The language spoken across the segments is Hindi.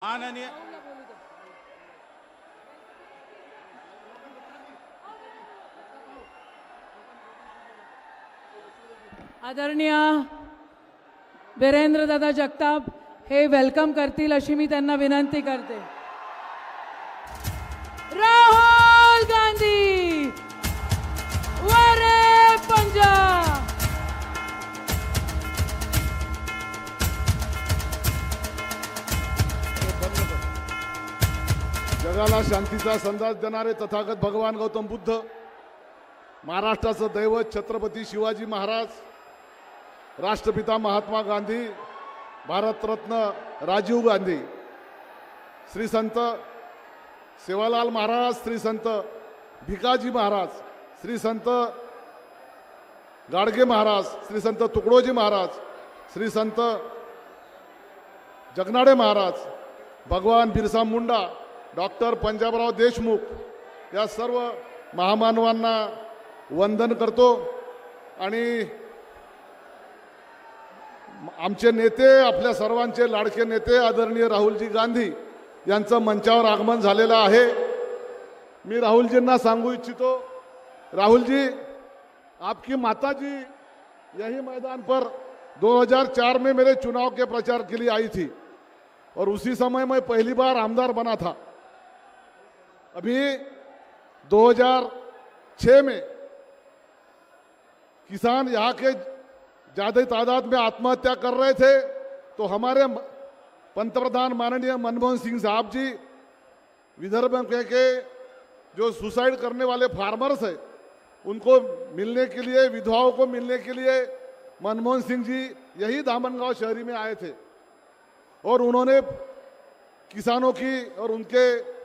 माननीय आदरणीय वीरेंद्र दादा जगताप हे वेलकम करतील अशी मी त्यांना विनंती करते। राहुल गांधी वरे पंजाब। जगाला शांतीचा संदेश देणारे तथागत भगवान गौतम बुद्ध, महाराष्ट्राचं दैवत छत्रपती शिवाजी महाराज, राष्ट्रपिता महात्मा गांधी, भारतरत्न राजीव गांधी, श्री संत सेवालाल महाराज, श्री संत भिकाजी महाराज, श्री संत गाडगे महाराज, श्री संत तुकडोजी महाराज, श्री संत जगनाडे महाराज, भगवान बिरसा मुंडा, डॉक्टर पंजाबराव देशमुख या सर्व महामानवांना वंदन करतो। आणि आमचे नेते, आपल्या सर्वांचे लाडके नेते आदरणीय राहुलजी गांधी यांचं मंचावर आगमन झालेलं आहे। मी राहुलजींना सांगू इच्छितो, राहुल जी, आपकी माताजी यही मैदान पर 2004 में मेरे चुनाव के प्रचार के लिए आई थी और उसी समय मैं पहली बार आमदार बना था। अभी 2006 में किसान यहाँ के ज्यादा तादाद में आत्महत्या कर रहे थे, तो हमारे पंतप्रधान माननीय मनमोहन सिंह साहब जी विदर्भ के जो सुसाइड करने वाले फार्मर्स हैं उनको मिलने के लिए, विधवाओं को मिलने के लिए मनमोहन सिंह जी यही दामनगांव शहरी में आए थे और उन्होंने किसानों की और उनके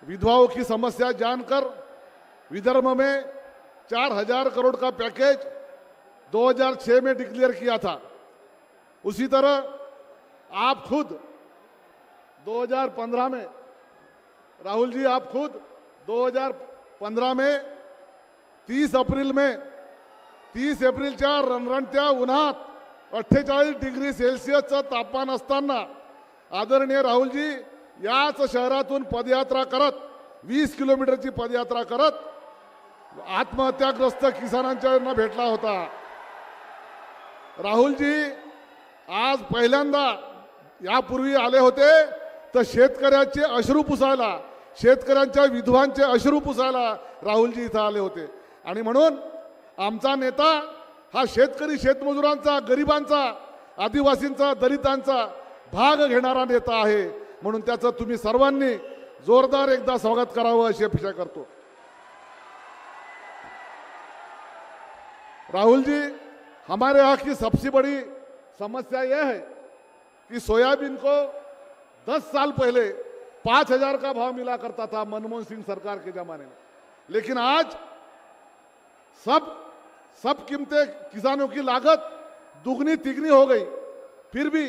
विधवाओं की समस्या जानकर विदर्भ में 4000 करोड़ का पैकेज 2006 में डिक्लेयर किया था। उसी तरह आप खुद 2015 में, राहुल जी आप खुद 2015 में 30 एप्रिलच्या रणरणत्या उन्हात 48 डिग्री सेल्सिअसचं तापमान असताना आदरणीय राहुलजी याच शहरातून पदयात्रा करत 20 किलोमीटरची पदयात्रा करत आत्महत्याग्रस्त किसानांना भेटला होता। राहुलजी आज पहिल्यांदा यापूर्वी आले होते तर शेतकऱ्यांचे अश्रू पुसायला, शेतकऱ्यांच्या विधवांचे अश्रू पुसायला राहुलजी इथं आले होते। आणि म्हणून आमचा नेता हा शेतकरी, शेतमजुरांचा, गरिबांचा, आदिवासींचा, दलितांचा भाग घेणारा नेता आहे। म्हणून त्याचं तुम्ही सर्वांनी जोरदार एकदा स्वागत करावं अशी अपेक्षा करतो। राहुल जी, हमारे यहाँ की सबसे बड़ी समस्या यह है कि सोयाबीन को 10 साल पहले 5000 का भाव मिला करता था मनमोहन सिंह सरकार के जमाने में, लेकिन आज सब कीमतें, किसानों की लागत दुगनी तिगनी हो गई, फिर भी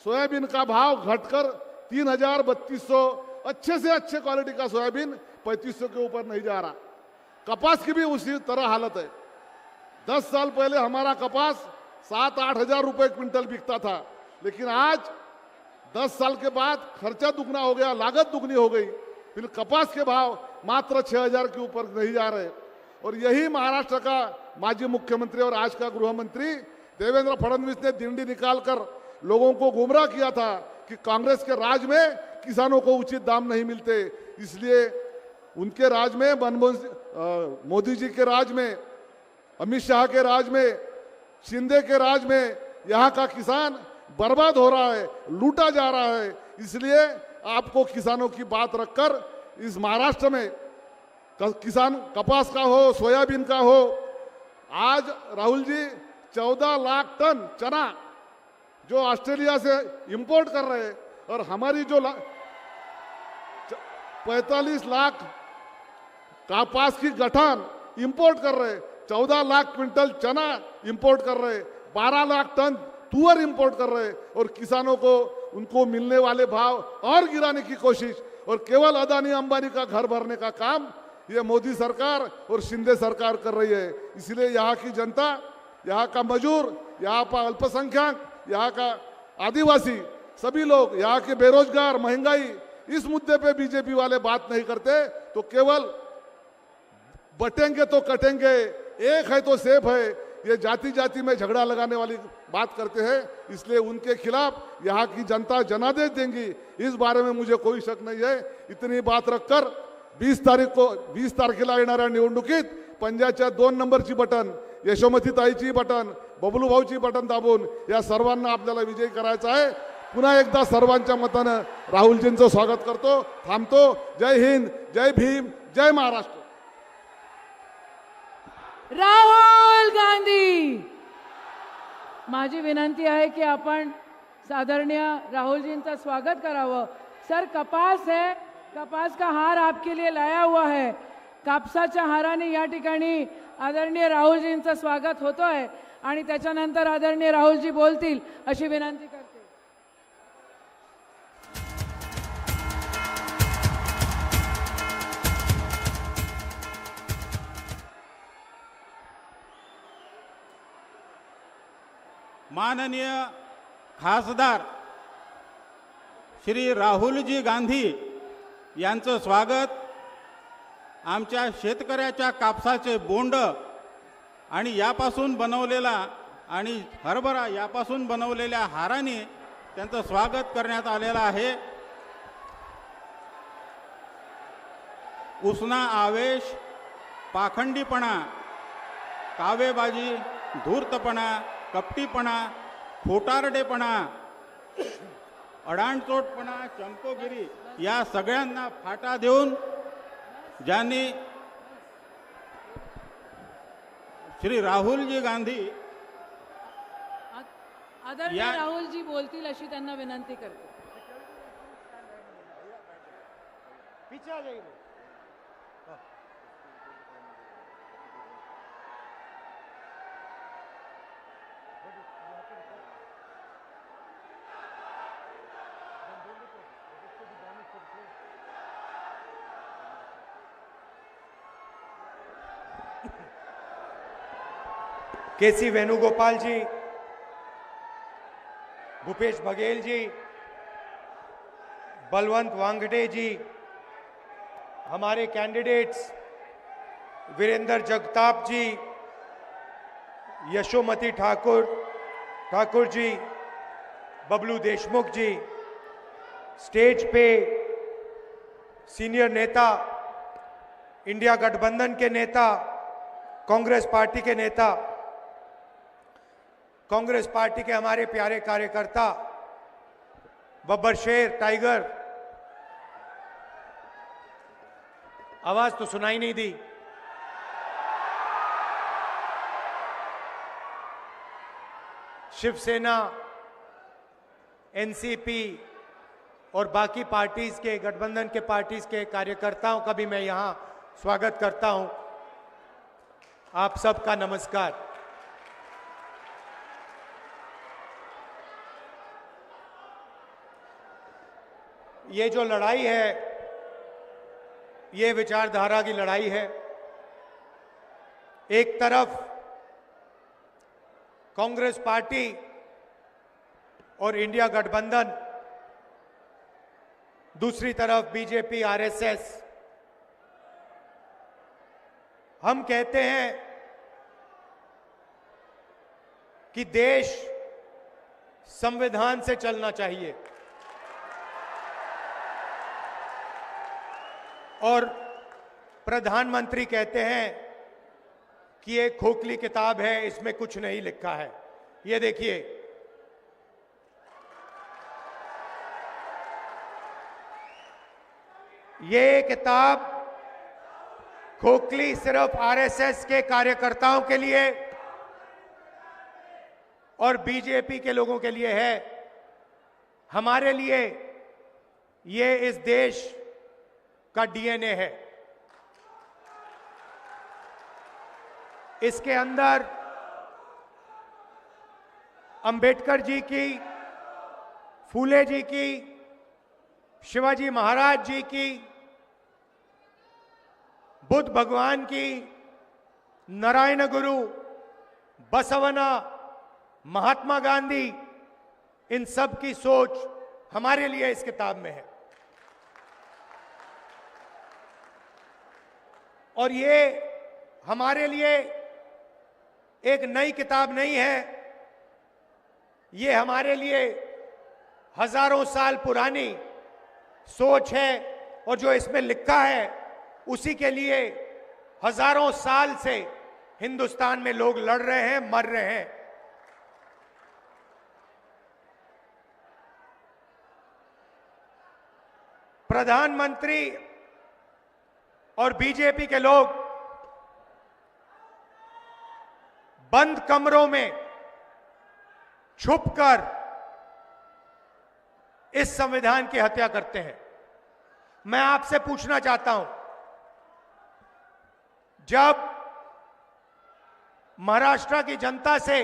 सोयाबीन का भाव घटकर 3000-3200, अच्छे से अच्छे क्वालिटी का सोयाबीन 3500 के ऊपर नहीं जा रहा। कपास की भी उसी तरह हालत है। 10 साल पहले हमारा कपास 7-8 हजार रुपए क्विंटल बिकता था, लेकिन आज 10 साल के बाद खर्चा दुगना हो गया, लागत दुगनी हो गई, फिर कपास के भाव मात्र 6000 के ऊपर नहीं जा रहे। और यही महाराष्ट्र का माजी मुख्यमंत्री और आज का गृह मंत्री देवेंद्र फडणवीस ने दिंडी निकालकर लोगों को गुमराह किया था कि कांग्रेस के राज में किसानों को उचित दाम नहीं मिलते, इसलिए उनके राज में, मोदी जी के राज में, अमित शाह के राज में, शिंदे के राज में यहाँ का किसान बर्बाद हो रहा है, लूटा जा रहा है। इसलिए आपको किसानों की बात रखकर इस महाराष्ट्र में किसान कपास का हो, सोयाबीन का हो, आज राहुल जी 14 लाख टन चना जो ऑस्ट्रेलिया से इंपोर्ट कर रहे हैं और हमारी जो 45 लाख कपास की गठान इंपोर्ट कर रहे, 14 लाख क्विंटल चना इंपोर्ट कर रहे, 12 लाख टन तुअर इंपोर्ट कर रहे और किसानों को उनको मिलने वाले भाव और गिराने की कोशिश और केवल अदानी अंबानी का घर भरने का काम ये मोदी सरकार और शिंदे सरकार कर रही है। इसलिए यहाँ की जनता, यहाँ का मजूर, यहाँ का अल्पसंख्यक, यहाँ का आदिवासी सभी लोग, यहाँ के बेरोजगार, महंगाई, इस मुद्दे पे बीजेपी वाले बात नहीं करते, तो केवल बटेंगे तो कटेंगे, एक है तो सेफ है, ये जाति जाति में झगड़ा लगाने वाली बात करते हैं। इसलिए उनके खिलाफ यहाँ की जनता जनादेश देंगी, इस बारे में मुझे कोई शक नहीं है। इतनी बात रखकर 20 तारखेला येणाऱ्या निवडणुकीत पंजाच्या 2 नंबरची बटन, यशोमती ताईची बटन, बबलू भाऊची बटन दाबून या सर्वांना आपल्याला विजयी करायचा आहे। पुन्हा एकदा सर्वांच्या मतानं राहुलजींचं स्वागत करतो, थांबतो। जय हिंद, जय भीम, जय महाराष्ट्र। राहुल गांधी, माझी विनंती आहे की आपण आदरणीय राहुलजींचं स्वागत करावं। सर, कपास है, कपास का हार आपके लिए लाया हुआ है। कापसाच्या हाराने या ठिकाणी आदरणीय राहुलजींचं स्वागत होतोय आणि त्याच्यानंतर आदरणीय राहुलजी बोलतील अशी विनंती करते। माननीय खासदार श्री राहुलजी गांधी यांचं स्वागत आमच्या शेतकऱ्याच्या कापसाचे बोंड आणि यापासून बनवलेला आणि हरभरा यापासून बनवलेल्या हाराने त्यांचं स्वागत करण्यात आलेलं आहे। उसना आवेश, पाखंडीपणा, कावेबाजी, धूर्तपणा, कपटीपणा, खोटारडेपणा, अडाणचोटपणा, चमकोगिरी या सगळ्यांना फाटा देऊन ज्यांनी श्री राहुलजी गांधी आदरणीय राहुलजी बोलतील अशी त्यांना विनंती करते। केसी वेणुगोपाल जी, भूपेश बघेल जी, बलवंत वांगटे जी, हमारे कैंडिडेट्स वीरेंद्र जगताप जी, यशोमती ठाकुर जी, बबलू देशमुख जी, स्टेज पे सीनियर नेता, इंडिया गठबंधन के नेता, कांग्रेस पार्टी के नेता, कांग्रेस पार्टी के हमारे प्यारे कार्यकर्ता, बब्बर शेर, टाइगर, आवाज तो सुनाई नहीं दी। शिवसेना, एनसीपी और बाकी पार्टीज के, गठबंधन के पार्टीज के कार्यकर्ताओं का भी मैं यहां स्वागत करता हूं। आप सबका नमस्कार। ये जो लड़ाई है, ये विचारधारा की लड़ाई है। एक तरफ कांग्रेस पार्टी और इंडिया गठबंधन, दूसरी तरफ बीजेपी, आरएसएस। हम कहते हैं कि देश संविधान से चलना चाहिए और प्रधानमंत्री कहते हैं कि ये खोखली किताब है, इसमें कुछ नहीं लिखा है। ये देखिए, ये किताब खोखली सिर्फ आरएसएस के कार्यकर्ताओं के लिए और बीजेपी के लोगों के लिए है। हमारे लिए ये इस देश का डीएनए है। इसके अंदर अंबेडकर जी की, फूले जी की, शिवाजी महाराज जी की, बुद्ध भगवान की, नारायण गुरु, बसवना, महात्मा गांधी, इन सब की सोच हमारे लिए इस किताब में है। और ये हमारे लिए एक नई किताब नहीं है, ये हमारे लिए हजारों साल पुरानी सोच है, और जो इसमें लिखा है उसी के लिए हजारों साल से हिंदुस्तान में लोग लड़ रहे हैं, मर रहे हैं। प्रधानमंत्री और बीजेपी के लोग बंद कमरों में छुपकर इस संविधान की हत्या करते हैं। मैं आपसे पूछना चाहता हूं, जब महाराष्ट्र की जनता से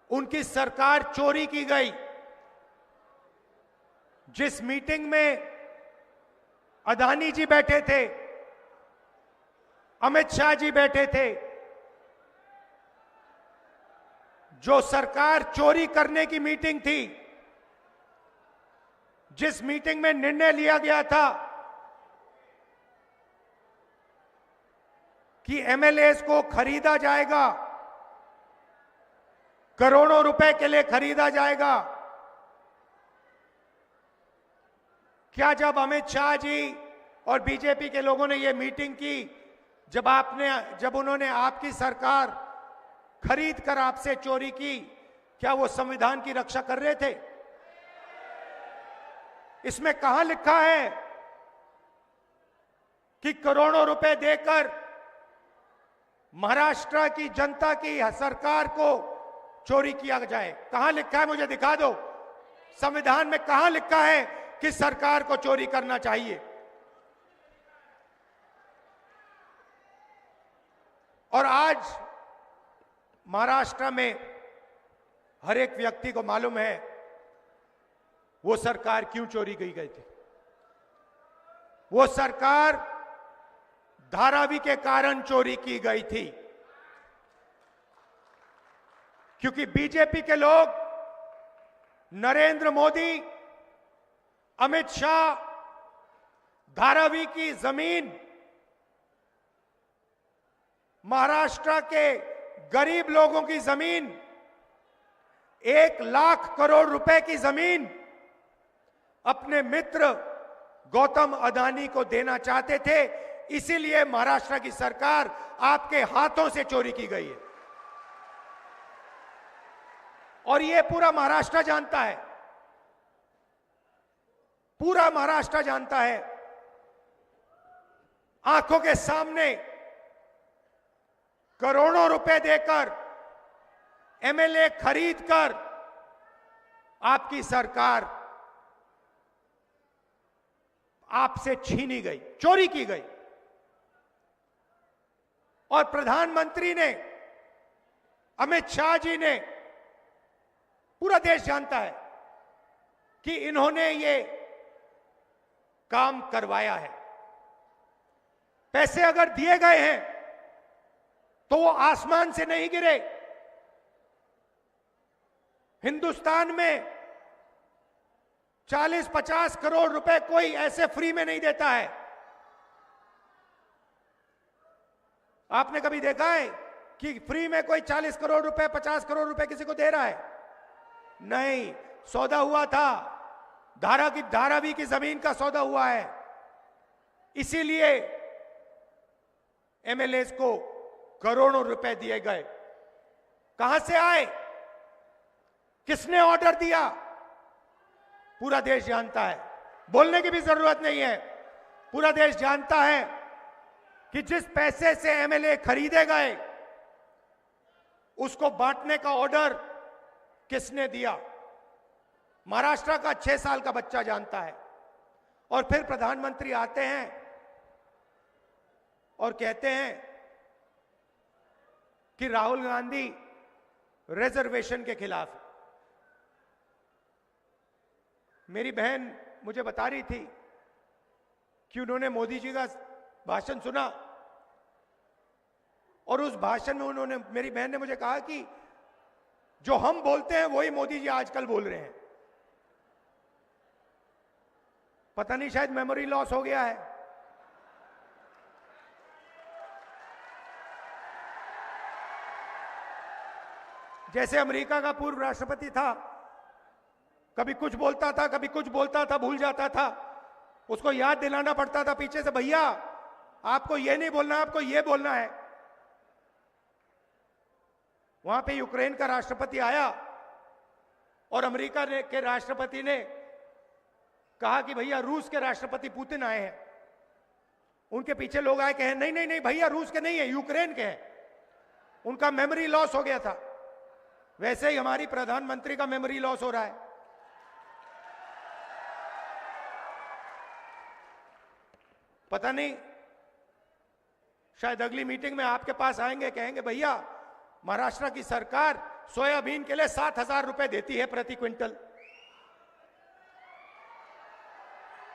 उनकी सरकार चोरी की गई, जिस मीटिंग में अदानी जी बैठे थे, अमित शाह जी बैठे थे, जो सरकार चोरी करने की मीटिंग थी, जिस मीटिंग में निर्णय लिया गया था कि एमएलएस को खरीदा जाएगा, करोड़ों रुपए के लिए खरीदा जाएगा, क्या जब अमित शाह जी और बीजेपी के लोगों ने यह मीटिंग की, जब उन्होंने आपकी सरकार खरीद कर आपसे चोरी की, क्या वो संविधान की रक्षा कर रहे थे? इसमें कहां लिखा है कि करोड़ों रुपए देकर महाराष्ट्र की जनता की सरकार को चोरी किया जाए? कहां लिखा है? मुझे दिखा दो। संविधान में कहां लिखा है कि सरकार को चोरी करना चाहिए? और आज महाराष्ट्र में हर एक व्यक्ति को मालूम है वो सरकार क्यों चोरी की गई थी। वो सरकार धारावी के कारण चोरी की गई थी, क्योंकि बीजेपी के लोग, नरेंद्र मोदी, अमित शाह, धारावी की जमीन, महाराष्ट्र के गरीब लोगों की जमीन, 1 लाख करोड़ रुपए की जमीन अपने मित्र गौतम अदानी को देना चाहते थे। इसीलिए महाराष्ट्र की सरकार आपके हाथों से चोरी की गई है, और यह पूरा महाराष्ट्र जानता है, पूरा महाराष्ट्र जानता है। आंखों के सामने करोड़ों रुपए देकर एमएलए खरीदकर आपकी सरकार आपसे छीनी गई, चोरी की गई। और प्रधानमंत्री ने, अमित शाह जी ने, पूरा देश जानता है कि इन्होंने ये काम करवाया है। पैसे अगर दिए गए हैं तो वो आसमान से नहीं गिरे। हिंदुस्तान में 40-50 करोड़ रुपए कोई ऐसे फ्री में नहीं देता है। आपने कभी देखा है कि फ्री में कोई 40 करोड़ रुपए, 50 करोड़ रुपए किसी को दे रहा है? नहीं, सौदा हुआ था, धारावी की जमीन का सौदा हुआ है। इसीलिए एमएलएस को करोड़ों रुपए दिए गए। कहां से आए? किसने ऑर्डर दिया? पूरा देश जानता है, बोलने की भी जरूरत नहीं है। पूरा देश जानता है कि जिस पैसे से एमएलए खरीदे गए उसको बांटने का ऑर्डर किसने दिया। महाराष्ट्र का 6 साल का बच्चा जानता है। और फिर प्रधानमंत्री आते हैं और कहते हैं कि राहुल गांधी रिजर्वेशन के खिलाफ है। मेरी बहन मुझे बता रही थी कि उन्होंने मोदी जी का भाषण सुना, और उस भाषण में मेरी बहन ने मुझे कहा कि जो हम बोलते हैं वही मोदी जी आजकल बोल रहे हैं। पता नहीं, शायद मेमोरी लॉस हो गया है। जैसे अमेरिका का पूर्व राष्ट्रपति था, कभी कुछ बोलता था, कभी कुछ बोलता था, भूल जाता था, उसको याद दिलाना पड़ता था पीछे से, भैया आपको ये नहीं बोलना, आपको ये बोलना है। वहां पे यूक्रेन का राष्ट्रपति आया और अमेरिका के राष्ट्रपति ने कहा कि भैया रूस के राष्ट्रपति पुतिन आए हैं। उनके पीछे लोग आए, कहे नहीं नहीं नहीं भैया रूस के नहीं है, यूक्रेन के हैं। उनका मेमोरी लॉस हो गया था। वैसे ही हमारी प्रधानमंत्री का मेमोरी लॉस हो रहा है। पता नहीं, शायद अगली मीटिंग में आपके पास आएंगे, कहेंगे भैया महाराष्ट्र की सरकार सोयाबीन के लिए 7,000 रुपए देती है प्रति क्विंटल।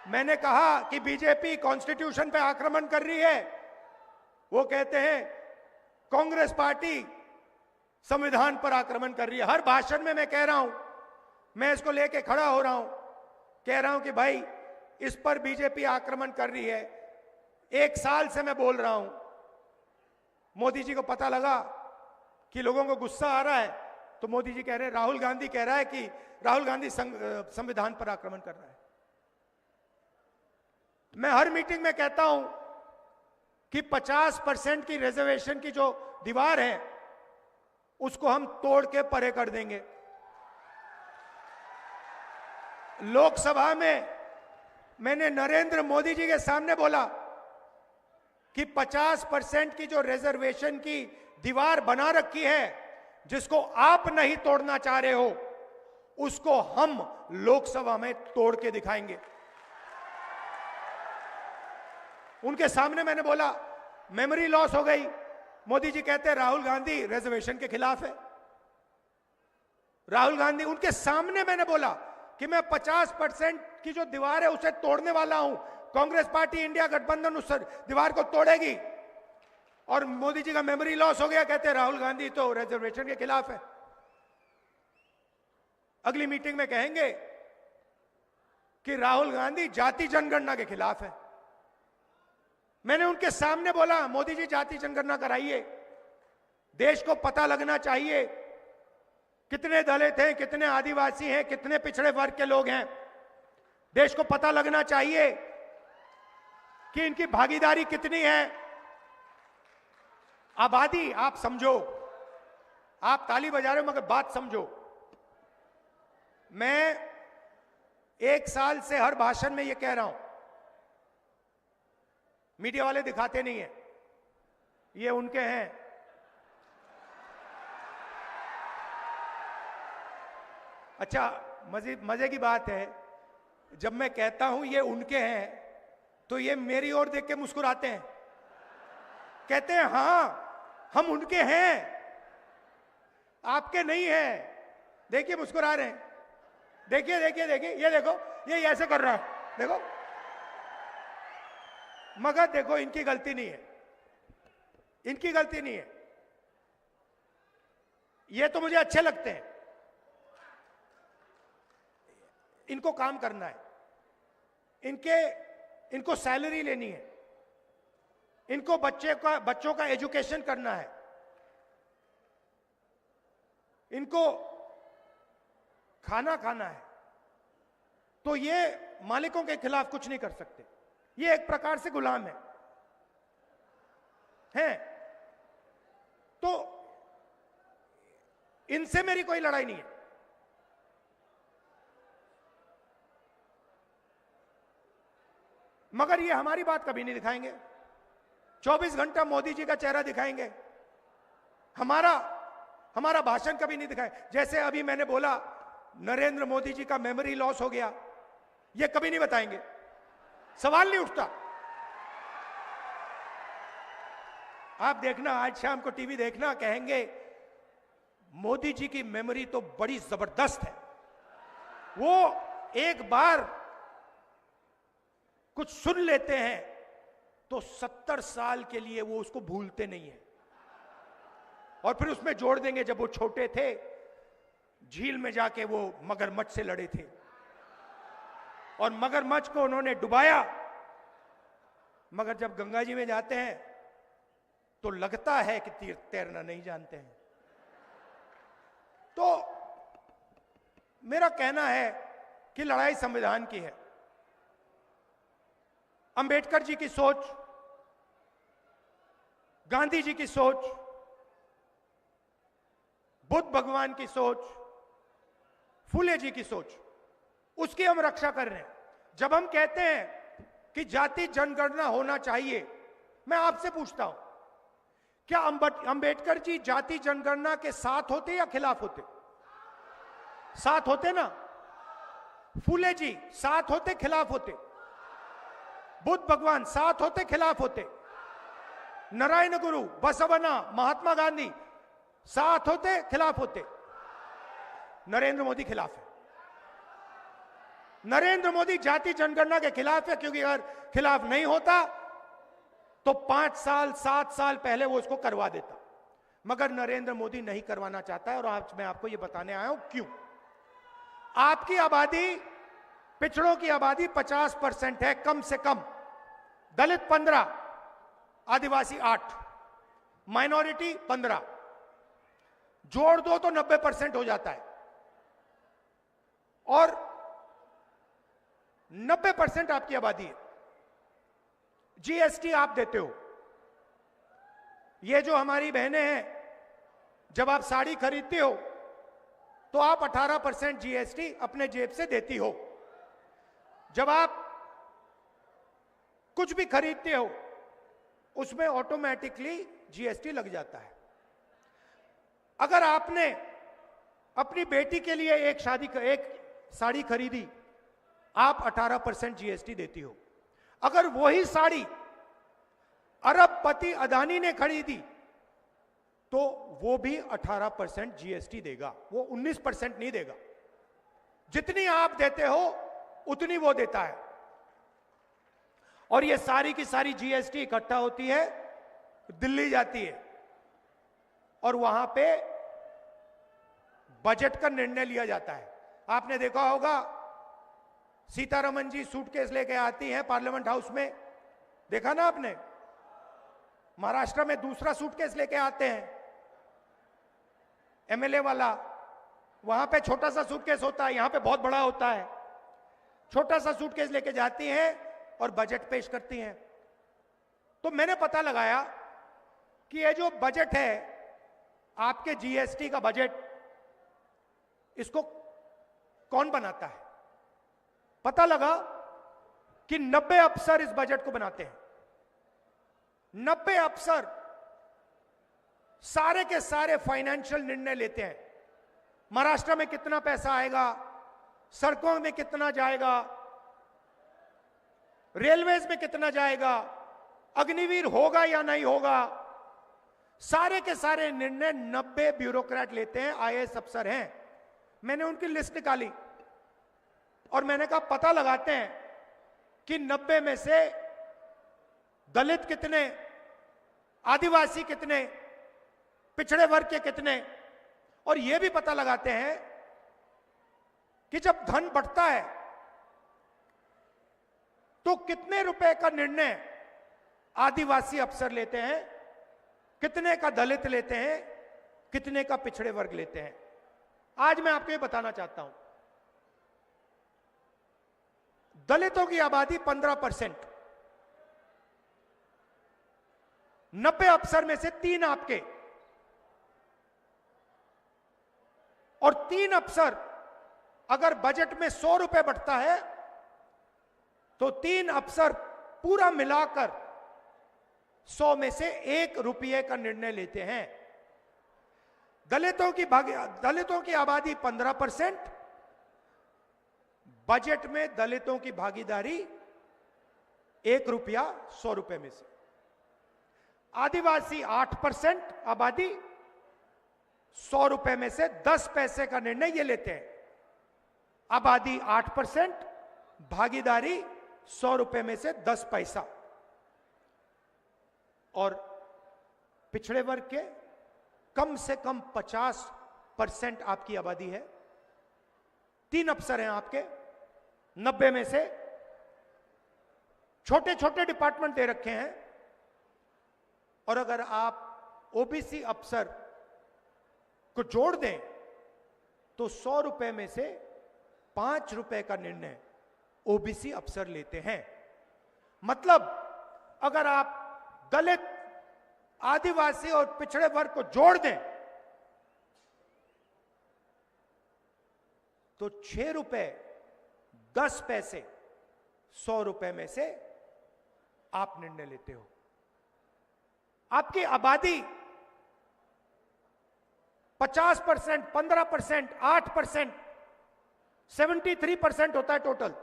मैंने कहा कि बीजेपी कॉन्स्टिट्यूशन पे आक्रमण कर रही है, वो कहते हैं कांग्रेस पार्टी संविधान पर आक्रमण कर रही है। हर भाषण में मैं कह रहा हूं, मैं इसको लेके खड़ा हो रहा हूं, कह रहा हूं कि भाई इस पर बीजेपी आक्रमण कर रही है। 1 साल से मैं बोल रहा हूं, मोदी जी को पता लगा कि लोगों को गुस्सा आ रहा है, तो मोदी जी कह रहे हैं, राहुल गांधी कह रहा है कि राहुल गांधी संविधान पर आक्रमण कर रहा है। मैं हर मीटिंग में कहता हूं कि 50% की रिजर्वेशन की जो दीवार है उसको हम तोड़ के परे कर देंगे। लोकसभा में मैंने नरेंद्र मोदी जी के सामने बोला कि 50% की जो रिजर्वेशन की दीवार बना रखी है, जिसको आप नहीं तोड़ना चाह रहे हो, उसको हम लोकसभा में तोड़ के दिखाएंगे। उनके सामने मैंने बोला मेमोरी लॉस हो गई। मोदी जी कहते हैं राहुल गांधी रिजर्वेशन के खिलाफ है। राहुल गांधी, उनके सामने मैंने बोला कि मैं 50% की जो दीवार है उसे तोड़ने वाला हूं। कांग्रेस पार्टी इंडिया गठबंधन उस दीवार को तोड़ेगी। और मोदी जी का मेमोरी लॉस हो गया, कहते हैं राहुल गांधी तो रिजर्वेशन के खिलाफ है। अगली मीटिंग में कहेंगे कि राहुल गांधी जाति जनगणना के खिलाफ है। मैंने उनके सामने बोला मोदी जी जाति जनगणना कराइए, देश को पता लगना चाहिए कितने दलित हैं, कितने आदिवासी हैं, कितने पिछड़े वर्ग के लोग हैं। देश को पता लगना चाहिए कि इनकी भागीदारी कितनी है। आबादी, आप समझो, आप ताली बजा रहे हो मगर बात समझो। मैं 1 साल से हर भाषण में यह कह रहा हूं, मीडिया वाले दिखाते नहीं है, ये उनके हैं। अच्छा, मजे की बात है, जब मैं कहता हूं ये उनके हैं तो ये मेरी ओर देख के मुस्कुराते हैं, कहते हैं हां हम उनके हैं, आपके नहीं हैं। देखिए मुस्कुरा रहे हैं, देखिए देखिए देखिए, ये देखो, ये ऐसे कर रहा है, देखो। मगर देखो इनकी गलती नहीं है, इनकी गलती नहीं है। ये तो मुझे अच्छे लगते हैं, इनको काम करना है, इनको सैलरी लेनी है, इनको बच्चों का एजुकेशन करना है, इनको खाना खाना है। तो ये मालिकों के खिलाफ कुछ नहीं कर सकते, ये एक प्रकार से गुलाम हैं। तो इनसे मेरी कोई लड़ाई नहीं है। मगर ये हमारी बात कभी नहीं दिखाएंगे। 24 घंटा मोदी जी का चेहरा दिखाएंगे, हमारा भाषण कभी नहीं दिखाए। जैसे अभी मैंने बोला नरेंद्र मोदी जी का मेमोरी लॉस हो गया, ये कभी नहीं बताएंगे, सवाल नहीं उठता। आप देखना, आज शाम को टीवी देखना, कहेंगे मोदी जी की मेमोरी तो बड़ी जबरदस्त है। वो एक बार कुछ सुन लेते हैं तो 70 साल के लिए वो उसको भूलते नहीं है। और फिर उसमें जोड़ देंगे जब वो छोटे थे झील में जाके वो मगरमच्छ से लड़े थे और मगरमच्छ को उन्होंने डुबाया। मगर जब गंगा जी में जाते हैं तो लगता है कि तैरना नहीं जानते हैं। तो मेरा कहना है कि लड़ाई संविधान की है। अंबेडकर जी की सोच, गांधी जी की सोच, बुद्ध भगवान की सोच, फूले जी की सोच, उसकी हम रक्षा कर रहे हैं। जब हम कहते हैं कि जाति जनगणना होना चाहिए, मैं आपसे पूछता हूं, क्या अंबेडकर जी जाति जनगणना के साथ होते या खिलाफ होते? साथ होते ना। फूले जी साथ होते खिलाफ होते? बुद्ध भगवान साथ होते खिलाफ होते? नारायण गुरु, बसवना, महात्मा गांधी साथ होते खिलाफ होते? नरेंद्र मोदी खिलाफ है। नरेंद्र मोदी जाति जनगणना के खिलाफ है, क्योंकि अगर खिलाफ नहीं होता तो 5 साल 7 साल पहले वो इसको करवा देता। मगर नरेंद्र मोदी नहीं करवाना चाहता है और आज मैं आपको ये बताने आया हूं क्यों। आपकी आबादी, पिछड़ों की आबादी 50% है कम से कम। दलित 15, आदिवासी 8, माइनॉरिटी 15, जोड़ दो तो 90% हो जाता है। और 90% आपकी आबादी है। जीएसटी आप देते हो। ये जो हमारी बहनें हैं, जब आप साड़ी खरीदते हो तो आप 18% जीएसटी अपने जेब से देती हो। जब आप कुछ भी खरीदते हो उसमें ऑटोमेटिकली जीएसटी लग जाता है। अगर आपने अपनी बेटी के लिए एक साड़ी खरीदी, आप 18% जीएसटी देती हो। अगर वही साड़ी अरबपति अदानी ने खरीदी तो वो भी 18% जीएसटी देगा, वो 19% नहीं देगा। जितनी आप देते हो उतनी वो देता है। और ये सारी की सारी जीएसटी इकट्ठा होती है, दिल्ली जाती है और वहां पे बजट का निर्णय लिया जाता है। आपने देखा होगा सीतारमन जी सूटकेस लेके आती हैं पार्लियामेंट हाउस में, देखा ना आपने? महाराष्ट्र में दूसरा सूटकेस लेके आते हैं एमएलए वाला, वहां पे छोटा सा सूटकेस होता है, यहां पे बहुत बड़ा होता है। छोटा सा सूटकेस लेके जाती हैं और बजट पेश करती हैं। तो मैंने पता लगाया कि ये जो बजट है आपके जीएसटी का बजट, इसको कौन बनाता है? पता लगा कि 90 अफसर इस बजट को बनाते हैं। 90 अफसर सारे के सारे फाइनेंशियल निर्णय लेते हैं। महाराष्ट्र में कितना पैसा आएगा, सड़कों में कितना जाएगा, रेलवेज में कितना जाएगा, अग्निवीर होगा या नहीं होगा, सारे के सारे निर्णय 90 ब्यूरोक्रेट लेते हैं, आईएएस अफसर हैं। मैंने उनकी लिस्ट निकाली और मैंने कहा पता लगाते हैं कि 90 में से दलित कितने, आदिवासी कितने, पिछड़े वर्ग के कितने, और यह भी पता लगाते हैं कि जब धन बढ़ता है तो कितने रुपए का निर्णय आदिवासी अफसर लेते हैं, कितने का दलित लेते हैं, कितने का पिछड़े वर्ग लेते हैं। आज मैं आपको ये बताना चाहता हूं, दलितों की आबादी 15%, 90 अफसर में से 3 आपके, और 3 अफसर अगर बजट में 100 रुपए बढ़ता है तो 3 अफसर पूरा मिलाकर 100 में से 1 रुपये का निर्णय लेते हैं। दलितों की आबादी 15%, बजट में दलितों की भागीदारी 1 रुपया 100 रुपए में से। आदिवासी 8% आबादी, 100 रुपए में से 10 पैसे का निर्णय ये लेते हैं। आबादी 8%, भागीदारी 100 रुपए में से 10 पैसा। और पिछड़े वर्ग के कम से कम 50% आपकी आबादी है, 3 अफसर हैं आपके 90 में से, छोटे छोटे डिपार्टमेंट दे रखे हैं, और अगर आप ओबीसी अफसर को जोड़ दें तो 100 रुपए में से 5 रुपए का निर्णय ओबीसी अफसर लेते हैं। मतलब अगर आप दलित, आदिवासी और पिछड़े वर्ग को जोड़ दें तो 6 रुपए 10 पैसे 100 रुपए में से आप निर्णय लेते हो। आपकी आबादी 50%, 15%, 8%, 73% होता है टोटल,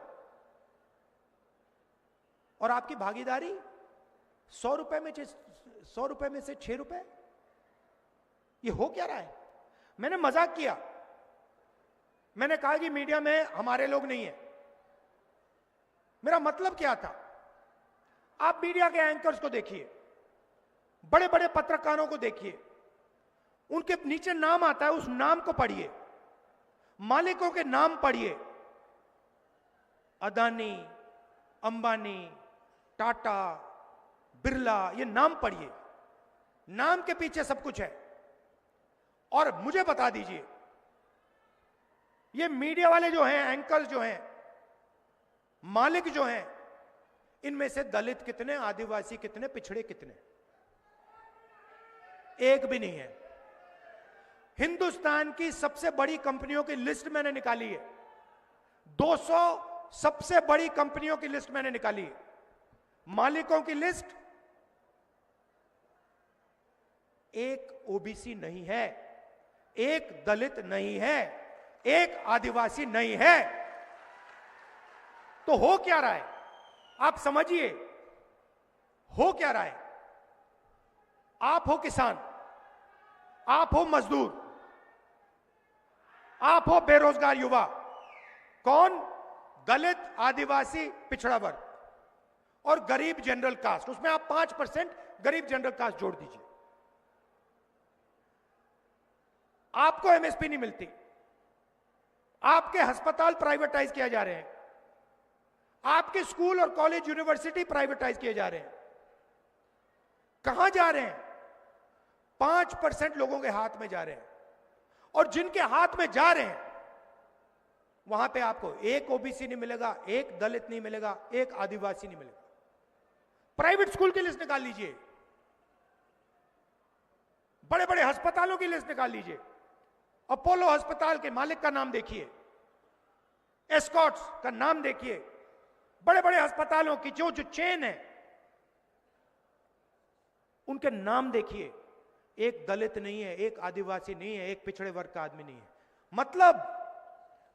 और आपकी भागीदारी 100 रुपए में 6 रुपए। ये हो क्या रहा है? मैंने मजाक किया, मैंने कहा कि मीडिया में हमारे लोग नहीं है। मेरा मतलब क्या था? आप मीडिया के एंकर्स को देखिए, बड़े बड़े पत्रकारों को देखिए, उनके नीचे नाम आता है, उस नाम को पढ़िए, मालिकों के नाम पढ़िए, अदानी, अंबानी, टाटा, बिरला, ये नाम पढ़िए। नाम के पीछे सब कुछ है। और मुझे बता दीजिए, ये मीडिया वाले जो हैं, एंकर्स जो हैं, मालिक जो हैं, इनमें से दलित कितने, आदिवासी कितने, पिछड़े कितने? एक भी नहीं है। हिंदुस्तान की सबसे बड़ी कंपनियों की लिस्ट मैंने निकाली है, 200 सबसे बड़ी कंपनियों की लिस्ट मैंने निकाली है। मालिकों की लिस्ट, एक ओबीसी नहीं है, एक दलित नहीं है, एक आदिवासी नहीं है। तो हो क्या रहा है? आप समझिए, हो क्या रहा है? आप हो किसान, आप हो मजदूर, आप हो बेरोजगार युवा, कौन? दलित, आदिवासी, पिछड़ा वर्ग और गरीब जनरल कास्ट। उसमें आप 5% गरीब जनरल कास्ट जोड़ दीजिए। आपको एमएसपी नहीं मिलती, आपके अस्पताल प्राइवेटाइज किए जा रहे हैं, आपके स्कूल और कॉलेज यूनिवर्सिटी प्राइवेटाइज किए जा रहे हैं। कहां जा रहे हैं? 5% लोगों के हाथ में जा रहे हैं, और जिनके हाथ में जा रहे हैं वहां पे आपको एक ओबीसी नहीं मिलेगा, एक दलित नहीं मिलेगा, एक आदिवासी नहीं मिलेगा। प्राइवेट स्कूल की लिस्ट निकाल लीजिए, बड़े बड़े अस्पतालों की लिस्ट निकाल लीजिए। अपोलो अस्पताल के मालिक का नाम देखिए, एस्कॉट्स का नाम देखिए, बड़े बड़े अस्पतालों की जो चेन है उनके नाम देखिए। एक दलित नहीं है, एक आदिवासी नहीं है, एक पिछड़े वर्ग का आदमी नहीं है। मतलब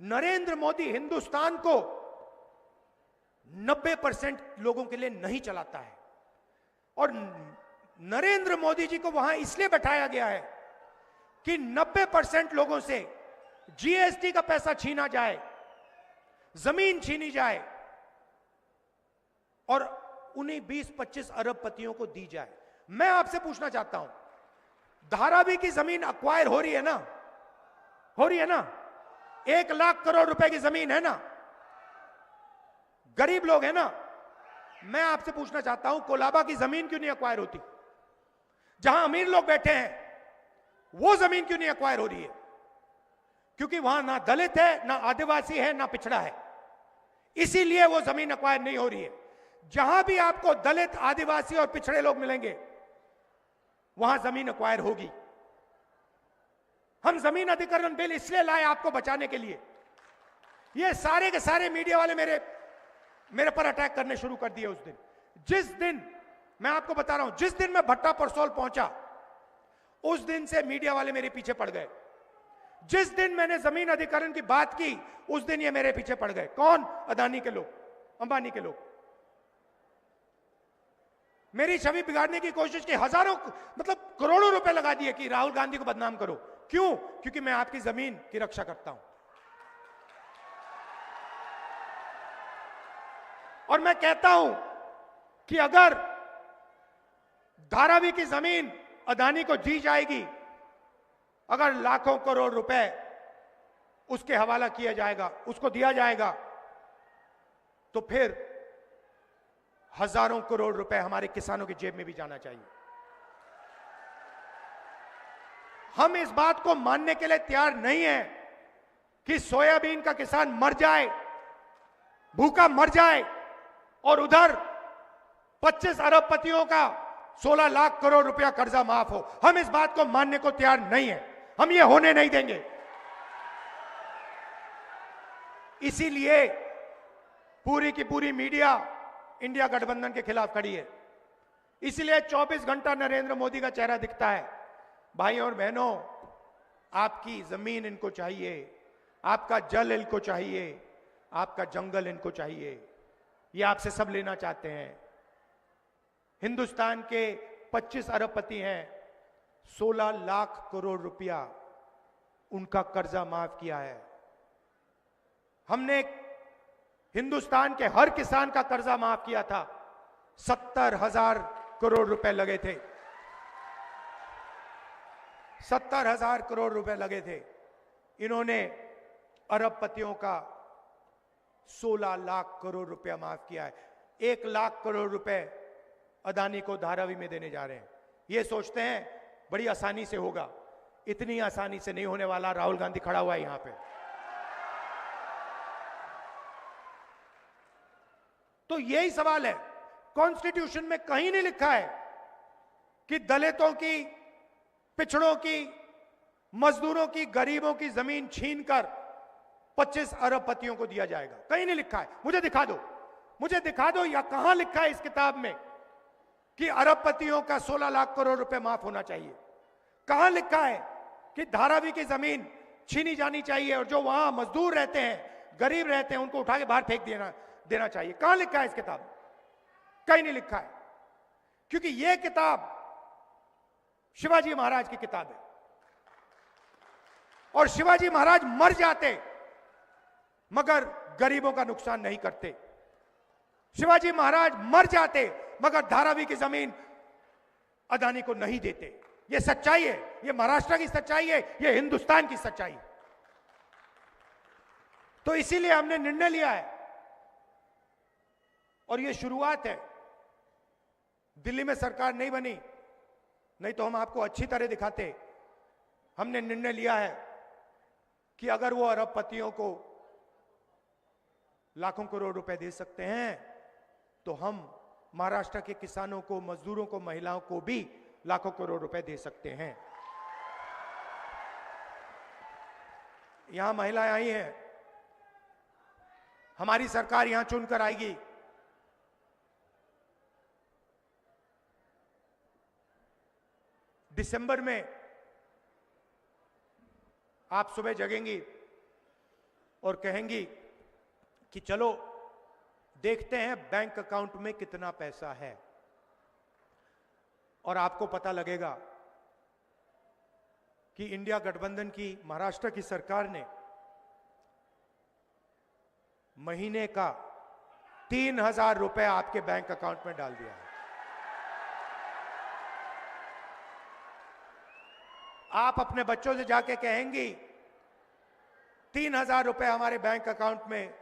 नरेंद्र मोदी हिंदुस्तान को 90% लोगों के लिए नहीं चलाता है, और नरेंद्र मोदी जी को वहां इसलिए बैठाया गया है कि 90% लोगों से जीएसटी का पैसा छीना जाए, जमीन छीनी जाए, और उन्हीं 20-25 अरबपतियों को दी जाए। मैं आपसे पूछना चाहता हूं, धारावी की जमीन अक्वायर हो रही है ना? हो रही है ना? 1 लाख करोड़ रुपए की जमीन है ना? गरीब लोग है ना? मैं आपसे पूछना चाहता हूं, कोलाबा की जमीन क्यों नहीं अक्वायर होती? जहां अमीर लोग बैठे हैं वो जमीन क्यों नहीं अक्वायर हो रही है? क्योंकि वहां ना दलित है, ना आदिवासी है, ना पिछड़ा है, इसीलिए वो जमीन अक्वायर नहीं हो रही है। जहां भी आपको दलित, आदिवासी और पिछड़े लोग मिलेंगे वहां जमीन अक्वायर होगी। हम जमीन अधिग्रहण बिल इसलिए लाए आपको बचाने के लिए। ये सारे के सारे मीडिया वाले मेरे पर अटैक करने शुरू कर दिए उस दिन। जिस दिन, मैं आपको बता रहा हूं, जिस दिन मैं भट्टा परसोल पहुंचा उस दिन से मीडिया वाले मेरे पीछे पड़ गए। जिस दिन मैंने जमीन अधिग्रहण की बात की उस दिन ये मेरे पीछे पड़ गए। कौन? अदानी के लोग, अंबानी के लोग। मेरी छवि बिगाड़ने की कोशिश की, हजारों मतलब करोड़ों रुपए लगा दिए कि राहुल गांधी को बदनाम करो। क्यों? क्योंकि मैं आपकी जमीन की रक्षा करता हूं। और मैं कहता हूं कि अगर धारावी की जमीन अदानी को दी जाएगी, अगर लाखों करोड़ रुपए उसके हवाला किया जाएगा, उसको दिया जाएगा, तो फिर हजारों करोड़ रुपए हमारे किसानों की जेब में भी जाना चाहिए। हम इस बात को मानने के लिए तैयार नहीं है कि सोयाबीन का किसान मर जाए, भूखा मर जाए, और उधर 25 अरबपतियों का 16 लाख करोड़ रुपया कर्जा माफ हो। हम इस बात को मानने को तैयार नहीं है, हम ये होने नहीं देंगे। इसीलिए पूरी की पूरी मीडिया इंडिया गठबंधन के खिलाफ खड़ी है। इसलिए 24 घंटा नरेंद्र मोदी का चेहरा दिखता है। भाइयों और बहनों, आपकी जमीन इनको चाहिए, आपका जल इनको चाहिए, आपका जंगल इनको चाहिए, ये आपसे सब लेना चाहते हैं। हिंदुस्तान के 25 अरबपति हैं, 16 लाख करोड़ रुपया उनका कर्जा माफ किया है। हमने हिंदुस्तान के हर किसान का कर्जा माफ किया था, 70,000 करोड़ रुपए लगे थे, 70,000 करोड़ रुपए लगे थे। इन्होंने अरबपतियों का 16 लाख करोड़ रुपया माफ किया है। 1 लाख करोड़ रुपए अदानी को धारावी में देने जा रहे हैं। ये सोचते हैं बड़ी आसानी से होगा, इतनी आसानी से नहीं होने वाला। राहुल गांधी खड़ा हुआ है यहां पे। तो यही सवाल है, कॉन्स्टिट्यूशन में कहीं नहीं लिखा है कि दलितों की, पिछड़ों की, मजदूरों की, गरीबों की जमीन छीनकर 25 अरबपतियों को दिया जाएगा। कहीं नहीं लिखा है। मुझे दिखा दो, मुझे दिखा दो या कहां लिखा है इस किताब में कि अरबपतियों का 16 लाख करोड़ रुपए माफ होना चाहिए। कहां लिखा है कि धारावी की जमीन छीनी जानी चाहिए और जो वहां मजदूर रहते हैं, गरीब रहते हैं, उनको उठा के बाहर फेंक देना चाहिए। कहां लिखा है इस किताब में? कहीं नहीं लिखा है। क्योंकि यह किताब शिवाजी महाराज की किताब है, और शिवाजी महाराज मर जाते मगर गरीबों का नुकसान नहीं करते। शिवाजी महाराज मर जाते मगर धारावी की जमीन अदानी को नहीं देते। यह सच्चाई है, यह महाराष्ट्र की सच्चाई है, यह हिंदुस्तान की सच्चाई है। तो इसीलिए हमने निर्णय लिया है, और यह शुरुआत है। दिल्ली में सरकार नहीं बनी, नहीं तो हम आपको अच्छी तरह दिखाते। हमने निर्णय लिया है कि अगर वो अरबपतियों को लाखों करोड़ रुपए दे सकते हैं, तो हम महाराष्ट्र के किसानों को, मजदूरों को, महिलाओं को भी लाखों करोड़ रुपए दे सकते हैं। यहां महिलाएं आई हैं, हमारी सरकार यहां चुनकर आएगी। दिसंबर में आप सुबह जगेंगी और कहेंगी कि चलो देखते हैं बैंक अकाउंट में कितना पैसा है, और आपको पता लगेगा कि इंडिया गठबंधन की महाराष्ट्र की सरकार ने महीने का 3,000 रुपए आपके बैंक अकाउंट में डाल दिया है। आप अपने बच्चों से जाके कहेंगी 3,000 रुपए हमारे बैंक अकाउंट में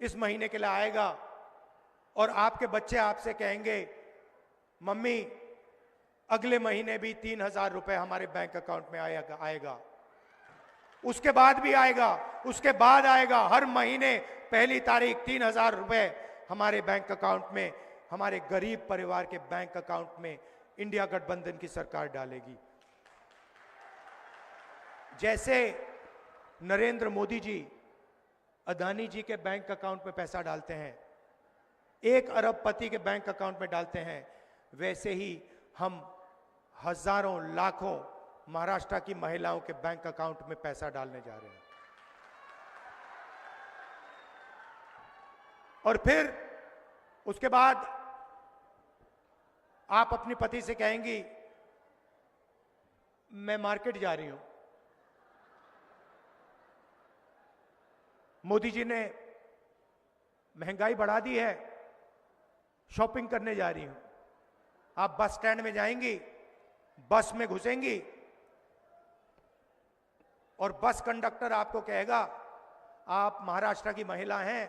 इस महीने के लिए आएगा, और आपके बच्चे आपसे कहेंगे मम्मी अगले महीने भी 3,000 रुपए हमारे बैंक अकाउंट में आएगा, उसके बाद भी आएगा, उसके बाद आएगा। हर महीने पहली तारीख 3,000 रुपए हमारे बैंक अकाउंट में, हमारे गरीब परिवार के बैंक अकाउंट में इंडिया गठबंधन की सरकार डालेगी। जैसे नरेंद्र मोदी जी अदानी जी के बैंक अकाउंट में पैसा डालते हैं, 1 अरबपति के बैंक अकाउंट में डालते हैं, वैसे ही हम हजारों लाखों महाराष्ट्र की महिलाओं के बैंक अकाउंट में पैसा डालने जा रहे हैं। और फिर उसके बाद आप अपने पति से कहेंगी मैं मार्केट जा रही हूं, मोदी जी ने महंगाई बढ़ा दी है, शॉपिंग करने जा रही हूं। आप बस स्टैंड में जाएंगी, बस में घुसेंगी और बस कंडक्टर आपको कहेगा, आप महाराष्ट्र की महिला हैं,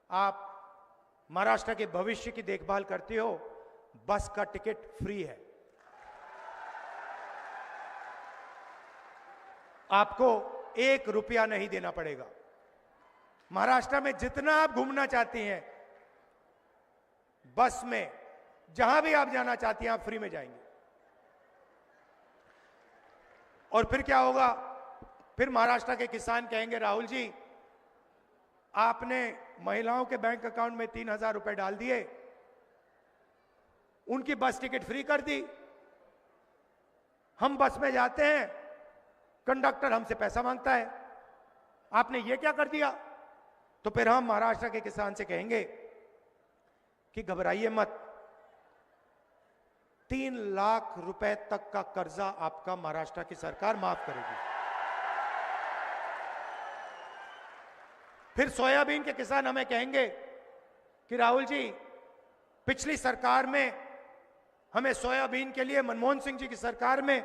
आप महाराष्ट्र के भविष्य की देखभाल करती हो, बस का टिकट फ्री है, आपको 1 रुपया नहीं देना पड़ेगा। महाराष्ट्र में जितना आप घूमना चाहती हैं, बस में जहां भी आप जाना चाहती हैं, आप फ्री में जाएंगे। और फिर क्या होगा? फिर महाराष्ट्र के किसान कहेंगे, राहुल जी आपने महिलाओं के बैंक अकाउंट में 3,000 रुपए डाल दिए, उनकी बस टिकट फ्री कर दी, हम बस में जाते हैं, कंडक्टर हमसे पैसा मांगता है, आपने ये क्या कर दिया? तो फिर हम महाराष्ट्र के किसान से कहेंगे कि घबराइए मत, 3 लाख रुपए तक का कर्जा आपका महाराष्ट्र की सरकार माफ करेगी। फिर सोयाबीन के किसान हमें कहेंगे कि राहुल जी पिछली सरकार में हमें सोयाबीन के लिए, मनमोहन सिंह जी की सरकार में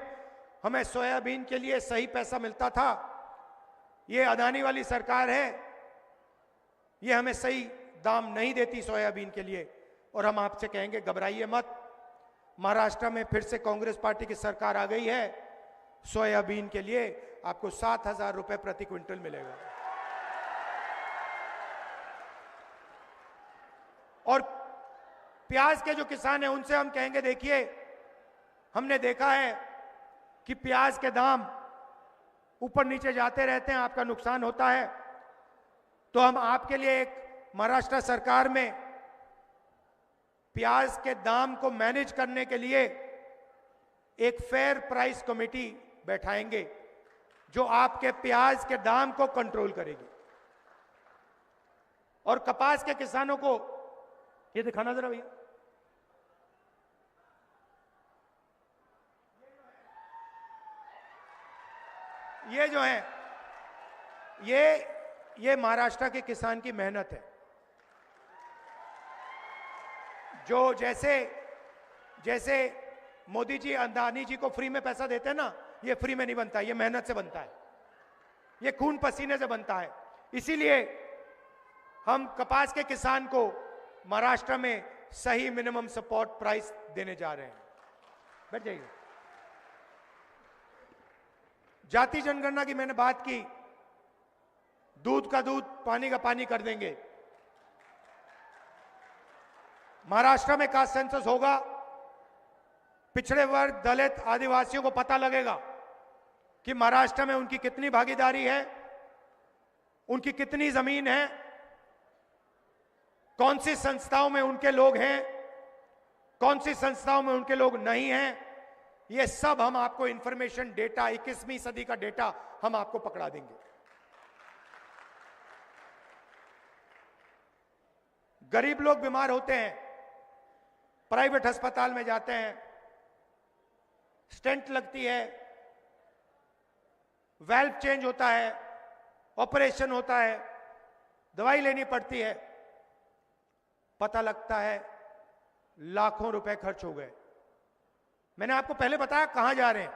हमें सोयाबीन के लिए सही पैसा मिलता था, ये अदानी वाली सरकार है, ये हमें सही दाम नहीं देती सोयाबीन के लिए। और हम आपसे कहेंगे घबराइए मत, महाराष्ट्र में फिर से कांग्रेस पार्टी की सरकार आ गई है, सोयाबीन के लिए आपको 7,000 रुपए प्रति क्विंटल मिलेगा। और प्याज के जो किसान हैं उनसे हम कहेंगे, देखिए हमने देखा है कि प्याज के दाम ऊपर नीचे जाते रहते हैं, आपका नुकसान होता है, तो हम आपके लिए एक महाराष्ट्र सरकार में प्याज के दाम को मैनेज करने के लिए एक फेयर प्राइस कमेटी बैठाएंगे जो आपके प्याज के दाम को कंट्रोल करेगी। और कपास के किसानों को ये दिखाना जरा भैया, ये जो है ये महाराष्ट्र के किसान की मेहनत है। जो जैसे मोदी जी अदानी जी को फ्री में पैसा देते हैं ना, ये फ्री में नहीं बनता, ये मेहनत से बनता है, ये खून पसीने से बनता है। इसीलिए हम कपास के किसान को महाराष्ट्र में सही मिनिमम सपोर्ट प्राइस देने जा रहे हैं। बैठ जाइए। जाति जनगणना की मैंने बात की, दूध का दूध पानी का पानी कर देंगे। महाराष्ट्र में कास्ट सेंसस होगा, पिछड़े वर्ग, दलित, आदिवासियों को पता लगेगा कि महाराष्ट्र में उनकी कितनी भागीदारी है, उनकी कितनी जमीन है, कौन सी संस्थाओं में उनके लोग हैं, कौन सी संस्थाओं में उनके लोग नहीं हैं। ये सब हम आपको इंफॉर्मेशन डेटा, 21वीं सदी का डेटा हम आपको पकड़ा देंगे। गरीब लोग बीमार होते हैं, प्राइवेट अस्पताल में जाते हैं, स्टेंट लगती है, वाल्व चेंज होता है, ऑपरेशन होता है, दवाई लेनी पड़ती है, पता लगता है लाखों रुपए खर्च हो गए। मैंने आपको पहले बताया कहां जा रहे हैं,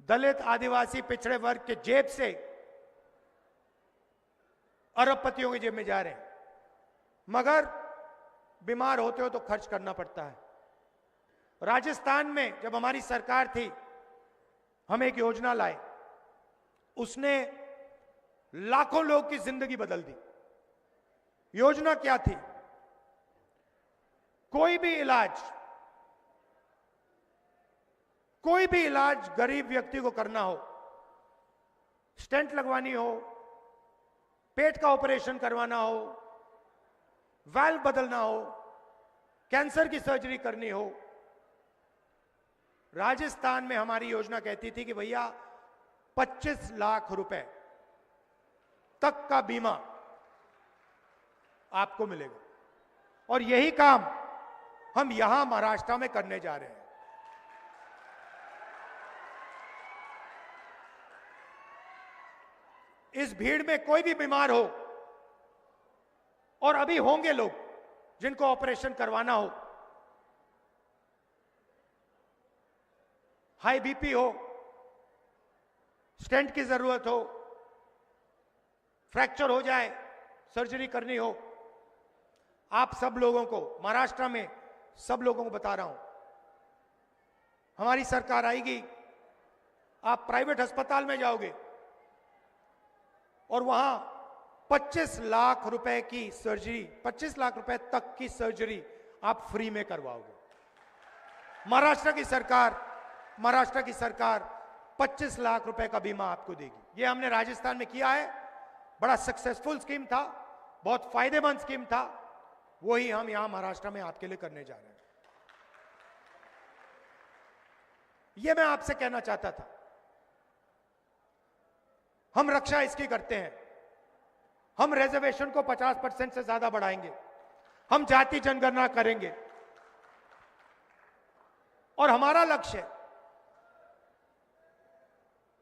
दलित, आदिवासी, पिछड़े वर्ग के जेब से अरबपतियों की जेब में जा रहे हैं। मगर बीमार होते हो तो खर्च करना पड़ता है। राजस्थान में जब हमारी सरकार थी, हम एक योजना लाए, उसने लाखों लोग की जिंदगी बदल दी। योजना क्या थी? कोई भी इलाज गरीब व्यक्ति को करना हो, स्टेंट लगवानी हो, पेट का ऑपरेशन करवाना हो, वाल्व बदलना हो, कैंसर की सर्जरी करनी हो, राजस्थान में हमारी योजना कहती थी कि भैया 25 लाख रुपए तक का बीमा आपको मिलेगा। और यही काम हम यहां महाराष्ट्र में करने जा रहे हैं। इस भीड़ में कोई भी बीमार हो, और अभी होंगे लोग जिनको ऑपरेशन करवाना हो, हाई बीपी हो, स्टेंट की जरूरत हो, फ्रैक्चर हो जाए, सर्जरी करनी हो, आप सब लोगों को, महाराष्ट्र में सब लोगों को बता रहा हूं, हमारी सरकार आएगी, आप प्राइवेट अस्पताल में जाओगे और वहां 25 लाख रुपए की सर्जरी, 25 लाख रुपए तक की सर्जरी आप फ्री में करवाओगे। महाराष्ट्र की सरकार 25 लाख रुपए का बीमा आपको देगी। यह हमने राजस्थान में किया है, बड़ा सक्सेसफुल स्कीम था, बहुत फायदेमंद स्कीम था, वही हम यहां महाराष्ट्र में आपके लिए करने जा रहे हैं। यह मैं आपसे कहना चाहता था। हम रक्षा इसकी करते हैं, हम रिजर्वेशन को 50% से ज्यादा बढ़ाएंगे, हम जाति जनगणना करेंगे और हमारा लक्ष्य है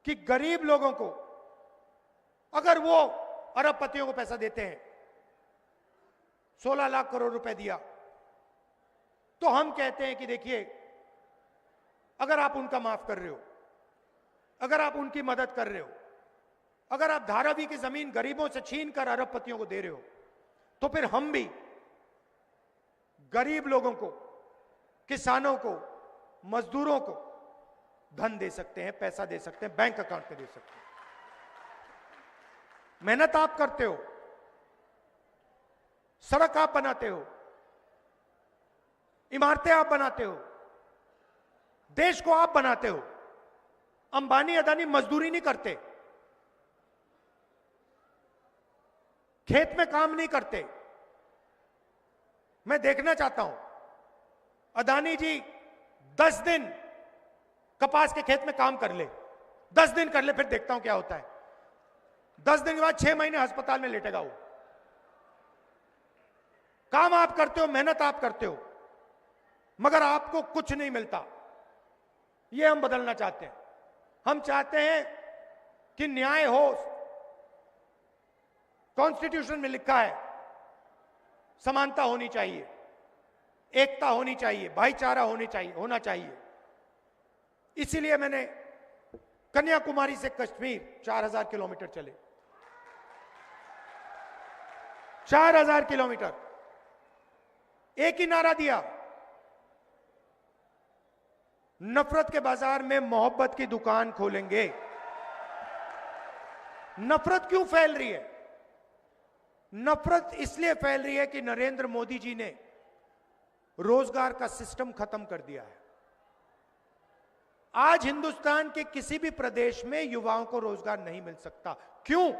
कि गरीब लोगों को, अगर वो अरबपतियों को पैसा देते हैं, 16 लाख करोड़ रुपए दिया, तो हम कहते हैं कि देखिए, अगर आप उनका माफ कर रहे हो, अगर आप उनकी मदद कर रहे हो, अगर आप धारावी की जमीन गरीबों से छीन कर अरबपतियों को दे रहे हो, तो फिर हम भी गरीब लोगों को, किसानों को, मजदूरों को धन दे सकते हैं, पैसा दे सकते हैं, बैंक अकाउंट पे दे सकते हैं। मेहनत आप करते हो, सड़क आप बनाते हो, इमारतें आप बनाते हो, देश को आप बनाते हो। अंबानी अदानी मजदूरी नहीं करते, खेत में काम नहीं करते। मैं देखना चाहता हूं, अदानी जी 10 दिन कपास के खेत में काम कर ले, 10 दिन कर ले, फिर देखता हूं क्या होता है। 10 दिन के बाद 6 महीने अस्पताल में लेटेगा वो। काम आप करते हो, मेहनत आप करते हो, मगर आपको कुछ नहीं मिलता। ये हम बदलना चाहते हैं। हम चाहते हैं कि न्याय हो। कॉन्स्टिट्यूशन में लिखा है समानता होनी चाहिए, एकता होनी चाहिए, भाईचारा होना चाहिए। इसीलिए मैंने कन्याकुमारी से कश्मीर 4000 किलोमीटर चले, 4000 किलोमीटर, एक ही नारा दिया, नफरत के बाजार में मोहब्बत की दुकान खोलेंगे। नफरत क्यों फैल रही है? नफरत इसलिए फैल रही है कि नरेंद्र मोदी जी ने रोजगार का सिस्टम खत्म कर दिया है। आज हिंदुस्तान के किसी भी प्रदेश में युवाओं को रोजगार नहीं मिल सकता। क्यों?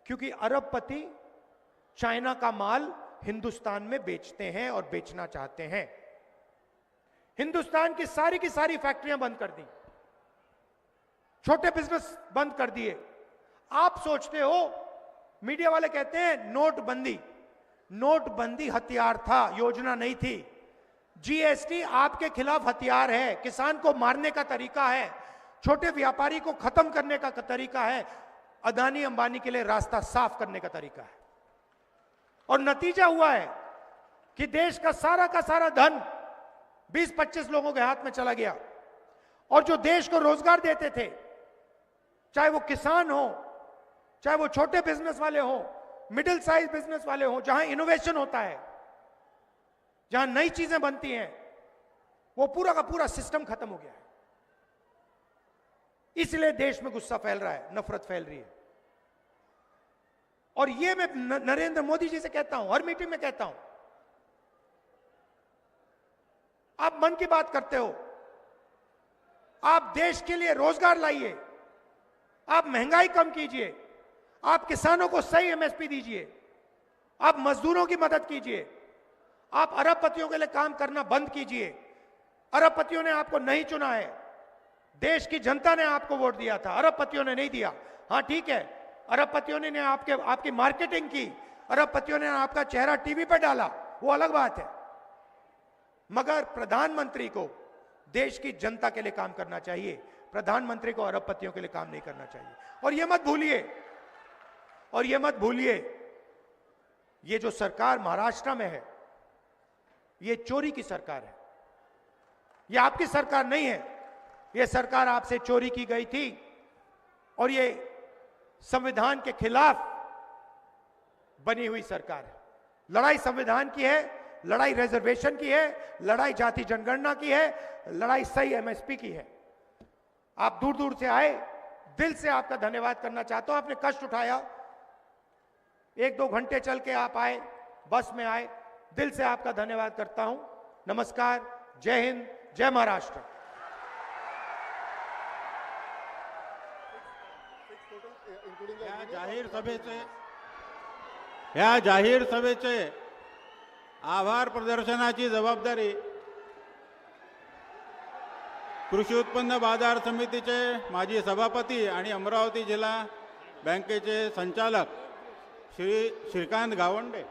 क्योंकि अरबपति चाइना का माल हिंदुस्तान में बेचते हैं और बेचना चाहते हैं। हिंदुस्तान की सारी फैक्ट्रियां बंद कर दी, छोटे बिजनेस बंद कर दिए। आप सोचते हो, मीडिया वाले कहते हैं नोटबंदी, नोटबंदी हथियार था, योजना नहीं थी। जीएसटी आपके खिलाफ हथियार है, किसान को मारने का तरीका है, छोटे व्यापारी को खत्म करने का तरीका है, अदानी अंबानी के लिए रास्ता साफ करने का तरीका है। और नतीजा हुआ है कि देश का सारा धन 20-25 लोगों के हाथ में चला गया। और जो देश को रोजगार देते थे, चाहे वो किसान हो, चाहे वो छोटे बिजनेस वाले हो, मिडिल साइज बिजनेस वाले हो, जहां इनोवेशन होता है, जहां नई चीजें बनती हैं, वो पूरा का पूरा सिस्टम खत्म हो गया है। इसलिए देश में गुस्सा फैल रहा है, नफरत फैल रही है। और ये मैं नरेंद्र मोदी जी से कहता हूं, हर मीटिंग में कहता हूं, आप मन की बात करते हो, आप देश के लिए रोजगार लाइए, आप महंगाई कम कीजिए, आप किसानों को सही एमएसपी दीजिए, आप मजदूरों की मदद कीजिए, आप अरबपतियों के लिए काम करना बंद कीजिए। अरबपतियों ने आपको नहीं चुना है, देश की जनता ने आपको वोट दिया था, अरबपतियों ने नहीं दिया। हां ठीक है, अरबपतियों ने आपकी मार्केटिंग की, अरबपतियों ने आपका चेहरा टीवी पर डाला, वो अलग बात है, मगर प्रधानमंत्री को देश की जनता के लिए काम करना चाहिए। प्रधानमंत्री को अरबपतियों के लिए काम नहीं करना चाहिए। और ये मत भूलिए, ये जो सरकार महाराष्ट्र में है, ये चोरी की सरकार है। ये आपकी सरकार नहीं है, ये सरकार आपसे चोरी की गई थी। और ये संविधान के खिलाफ बनी हुई सरकार है। लड़ाई संविधान की है, लड़ाई रिजर्वेशन की है, लड़ाई जाति जनगणना की है, लड़ाई सही एमएसपी की है। आप दूर दूर से आए, दिल से आपका धन्यवाद करना चाहता हूं। आपने कष्ट उठाया, 1-2 घंटे चल के आप आए, बस में आए, दिल से आपका धन्यवाद करता हूं। नमस्कार, जय हिंद, जय महाराष्ट्र। या जाहीर सभेचे आभार प्रदर्शनाची जबाबदारी कृषी उत्पन्न बाजार समितीचे माजी सभापती आणि अमरावती जिल्हा बँकेचे संचालक श्री श्रीकांत गावंडे